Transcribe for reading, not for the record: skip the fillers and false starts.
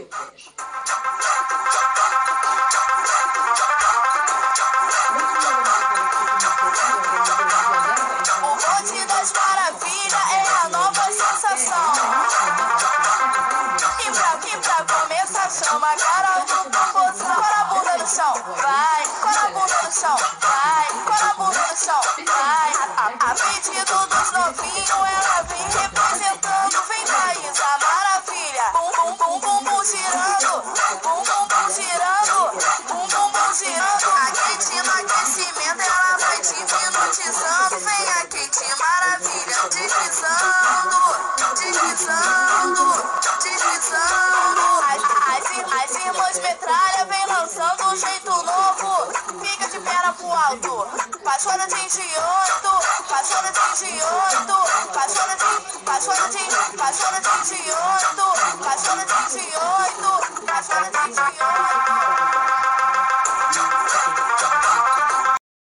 O Bonde das Maravilhas é a nova sensação. E pra começar, chama a Carol do Popozão. Com a bunda no chão, vai. Com a bunda no chão, vai. Com a bunda no chão, vai. A pedido dos novinhos, ela vem representando. Vem Thaísa Maravilha. Bum, bum, bum, bum, bum, girando. Bum, bum, bum, girando. Bum, bum, bum, girando. A Kate no aquecimento, ela vai te hipnotizando. Vem a Kate Maravilha, deslizando, deslizando, deslizando. As irmãs metralha vem lançando um jeito novo. Fica de perna pro alto. Paixona de idioto, paixona de idioto, paixona de idioto, paixona de idioto.